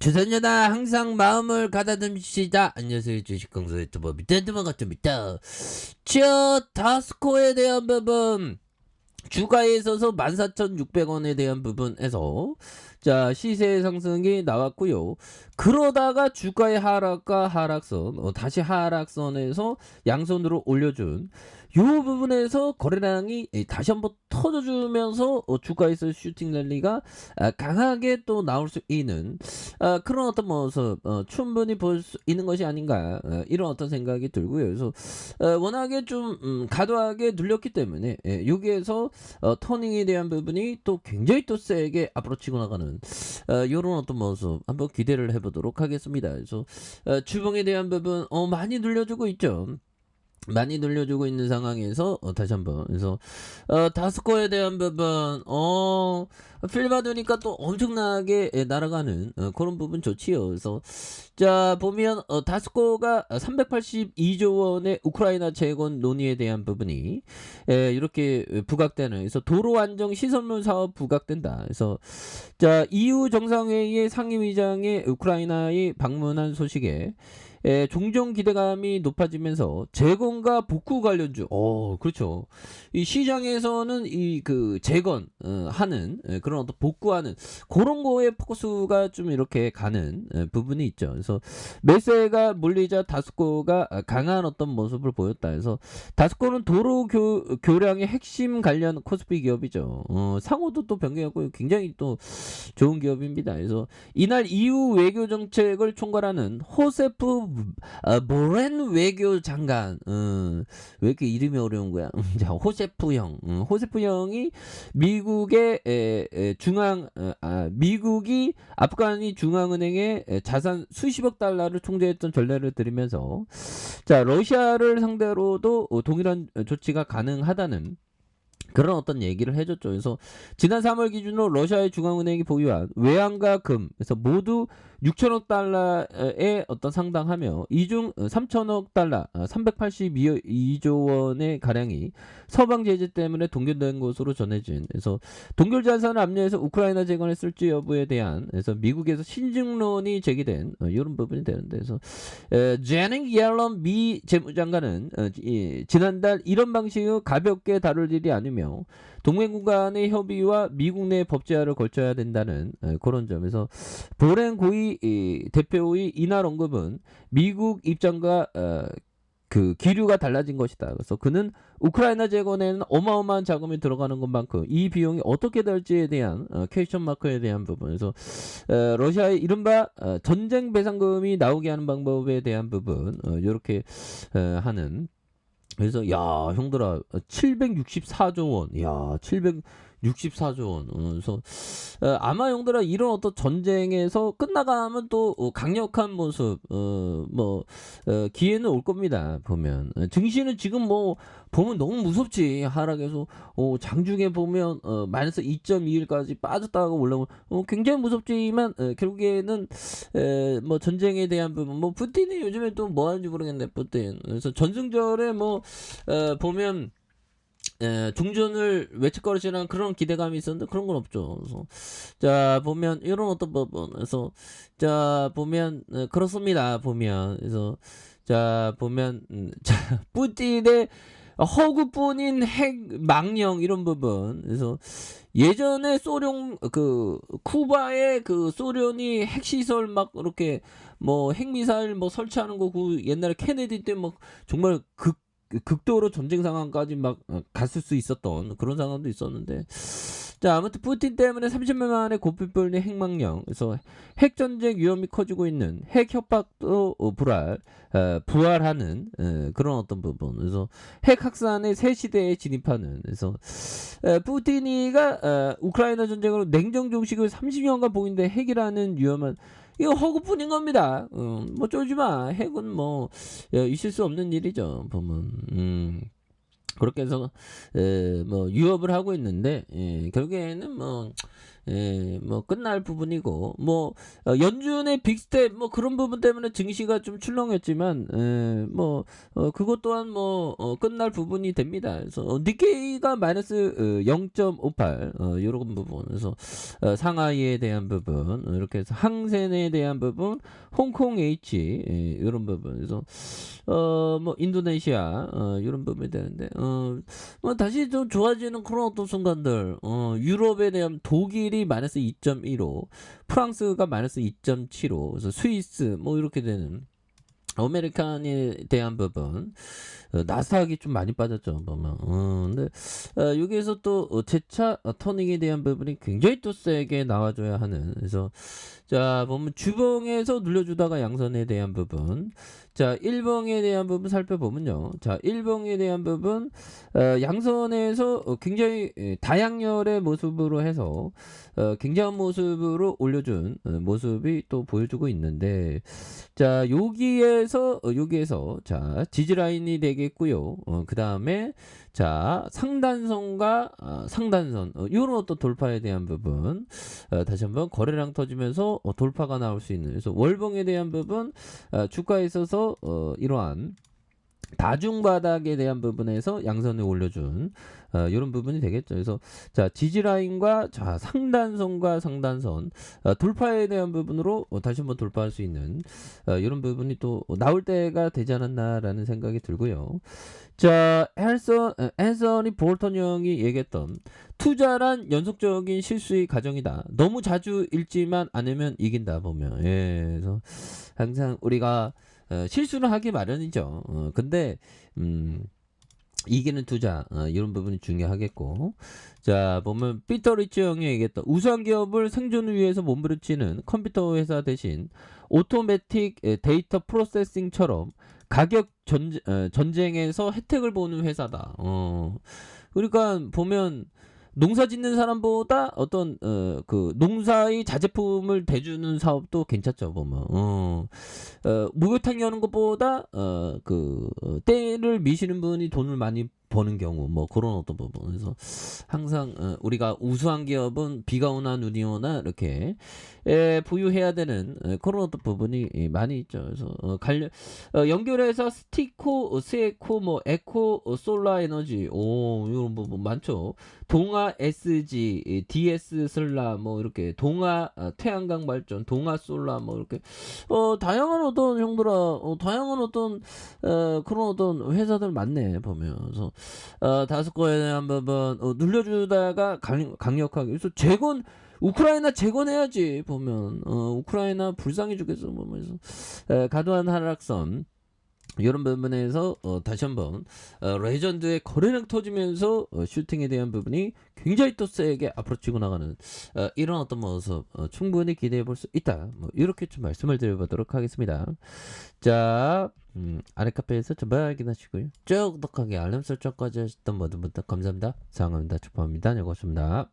주선자다 항상 마음을 가다듬시다. 안녕하세요, 주식강사 유튜버 밑에드만 같습니다. 다스코에 대한 부분, 주가에 있어서 14,600원에 대한 부분에서 시세 상승이 나왔고요. 그러다가 주가의 하락과 하락선, 다시 하락선에서 양손으로 올려준 요 부분에서 거래량이 다시 한번 터져주면서 주가에서 슈팅 랠리가 강하게 또 나올 수 있는 그런 어떤 모습 충분히 볼 수 있는 것이 아닌가, 이런 어떤 생각이 들고요. 그래서 워낙에 좀 과도하게 눌렸기 때문에 여기에서 터닝에 대한 부분이 또 굉장히 또 세게 앞으로 치고 나가는 요런 어떤 모습 한번 기대를 해보도록 하겠습니다. 그래서 주봉에 대한 부분 많이 눌려주고 있죠. 많이 늘려주고 있는 상황에서 다시 한번 그래서 다스코에 대한 부분 필 받으니까 또 엄청나게 날아가는 그런 부분 좋지요. 그래서 자 보면 다스코가 382조 원의 우크라이나 재건 논의에 대한 부분이 이렇게 부각되는, 그래서 도로 안정 시설물 사업 부각된다. 그래서 자 EU 정상회의의 상임위장의 우크라이나에 방문한 소식에 종종 기대감이 높아지면서 재건과 복구 관련주, 그렇죠. 이 시장에서는 이 그 재건 하는 그런 어떤 복구하는 그런 거에 포커스가 좀 이렇게 가는 부분이 있죠. 그래서 매세가 몰리자 다스코가 강한 어떤 모습을 보였다. 그래서 다스코는 도로 교량의 핵심 관련 코스피 기업이죠. 상호도 또 변경했고 굉장히 또 좋은 기업입니다. 그래서 이날 EU 외교 정책을 총괄하는 호세프 보렌 외교장관, 왜 이렇게 이름이 어려운 거야? 자, 호세프 형, 호세프 형이 미국의 미국이 아프가니 중앙은행에 자산 수십억 달러를 통제했던 전례를 들으면서 자 러시아를 상대로도 동일한 조치가 가능하다는 그런 어떤 얘기를 해줬죠. 그래서 지난 3월 기준으로 러시아의 중앙은행이 보유한 외환과 금, 그래서 모두 6천억 달러에 어떤 상당하며 이 중 3천억 달러, 382조 원의 가량이 서방 제재 때문에 동결된 것으로 전해진. 그래서 동결 자산을 압류해서 우크라이나 재건에 쓸지 여부에 대한, 그래서 미국에서 신증론이 제기된 이런 부분이 되는데, 그래서 제닝 옐런 미 재무장관은 지난달 이런 방식으로 가볍게 다룰 일이 아니며 동맹국 간의 협의와 미국 내 법제화를 걸쳐야 된다는 그런 점에서 보렌 고위 대표의 이날 언급은 미국 입장과 그 기류가 달라진 것이다. 그래서 그는 우크라이나 재건에는 어마어마한 자금이 들어가는 것만큼 이 비용이 어떻게 될지에 대한 퀘스천 마크에 대한 부분에서 러시아의 이른바 전쟁 배상금이 나오게 하는 방법에 대한 부분 이렇게 하는. 그래서 야 형들아 764조 원, 야 764조 원. 그래서 아마 형들아 이런 어떤 전쟁에서 끝나가면 또 강력한 모습, 기회는 올 겁니다. 보면 증시는 지금 뭐 보면 너무 무섭지. 하락해서 장중에 보면 마이너스 2.21까지 빠졌다가 올라오면 굉장히 무섭지만 결국에는 뭐 전쟁에 대한 부분, 뭐 푸틴이 요즘에 또 뭐 하는지 모르겠네. 푸틴. 그래서 전승절에 뭐 보면 종전을 외칠거리시는 그런 기대감이 있었는데 그런 건 없죠. 그래서 자 보면 이런 어떤 부분에서 자 보면 그렇습니다. 보면 그래서 자 보면 자 푸틴의 허구뿐인 핵 망령 이런 부분. 그래서 예전에 소련 그 쿠바의 그 소련이 핵시설 막 이렇게 뭐 핵미사일 뭐 설치하는 거 그 옛날에 케네디 때 막 정말 극도로 전쟁 상황까지 막 갔을 수 있었던 그런 상황도 있었는데, 자 아무튼 푸틴 때문에 30년 만에 고삐뿔린 핵망령, 그래서 핵전쟁 위험이 커지고 있는 핵 협박도 부활하는 그런 어떤 부분. 그래서 핵 확산의 새 시대에 진입하는. 그래서 푸틴이가 우크라이나 전쟁으로 냉정 종식을 30년간 보인데 핵이라는 위험한, 이거 허구뿐인 겁니다. 뭐 쫄지마. 핵은 뭐 있을 수 없는 일이죠. 보면 그렇게 해서 뭐 유업을 하고 있는데 결국에는 뭐 뭐 끝날 부분이고 뭐 연준의 빅스텝 뭐 그런 부분 때문에 증시가 좀 출렁였지만 뭐 그것 또한 뭐 끝날 부분이 됩니다. 그래서 니케이가 마이너스 0.58 요런 부분. 그래서 상하이에 대한 부분 이렇게 해서 항센에 대한 부분, 홍콩 H 요런 부분. 그래서 뭐 인도네시아 요런 부분이 되는데 뭐 다시 좀 좋아지는 그런 어떤 순간들 유럽에 대한 독일이 마이너스 2.15 프랑스가 마이너스 2.75 그래서 스위스 뭐 이렇게 되는 아메리칸에 대한 부분 나스닥이 좀 많이 빠졌죠 보면 근데 여기에서 또 재차 터닝에 대한 부분이 굉장히 또 세게 나와줘야 하는 그래서 자 보면 주봉에서 눌려주다가 양선에 대한 부분 자 1봉에 대한 부분 살펴보면요 자 1봉에 대한 부분 양선에서 굉장히 다양열의 모습으로 해서 굉장한 모습으로 올려준 모습이 또 보여주고 있는데 자 여기에서 자 지지라인이 되겠고요 그 다음에 자 상단선과 상단선 이런 어떤 돌파에 대한 부분 다시 한번 거래량 터지면서 돌파가 나올 수 있는 그래서 월봉에 대한 부분 주가에 있어서 이러한 다중바닥에 대한 부분에서 양선을 올려준 이런 부분이 되겠죠. 그래서 자 지지라인과 자 상단선과 상단선 돌파에 대한 부분으로 다시 한번 돌파할 수 있는 이런 부분이 또 나올 때가 되지 않았나라는 생각이 들고요. 자 앤서니 볼턴 형이 얘기했던 투자란 연속적인 실수의 과정이다. 너무 자주 읽지만 않으면 이긴다 보면 그래서 항상 우리가 실수를 하기 마련이죠. 근데 이기는 투자 이런 부분이 중요하겠고 자 보면 피터 리치 형이 얘기했다. 우수한 기업을 생존을 위해서 몸부림치는 컴퓨터 회사 대신 오토매틱 데이터 프로세싱처럼 가격 전쟁에서 혜택을 보는 회사다. 그러니까 보면 농사 짓는 사람보다 어떤 그 농사의 자제품을 대주는 사업도 괜찮죠 보면 목욕탕 여는 것보다 그 때를 미시는 분이 돈을 많이 버는 경우 뭐 그런 어떤 부분 그래서 항상 우리가 우수한 기업은 비가 오나 눈이 오나 이렇게 보유해야 되는 그런 어떤 부분이 많이 있죠. 그래서 연결해서 스티코, 스에코, 뭐 에코, 솔라 에너지 이런 부분 많죠. 동아 SG, DS 슬라 뭐 이렇게 동아 태양광 발전, 동아 솔라 뭐 이렇게 다양한 어떤 형들아 다양한 어떤 그런 어떤 회사들 많네 보면 그래서 다섯 거에 대한 부분 눌려주다가 강력하게 그래서 재건 우크라이나 재건해야지 보면 우크라이나 불쌍해 죽겠어 보면서 과도한 하락선 이런 부분에서 다시 한번 레전드의 거래량 터지면서 슈팅에 대한 부분이 굉장히 또 세게 앞으로 치고 나가는 이런 어떤 모습 충분히 기대해 볼 수 있다. 뭐 이렇게 좀 말씀을 드려보도록 하겠습니다. 자 아래 카페에서 전부 확인하시고요. 쭉 독하게 알람 설정까지 하셨던 모든 분들 감사합니다. 사랑합니다. 축복합니다. 네, 고맙습니다.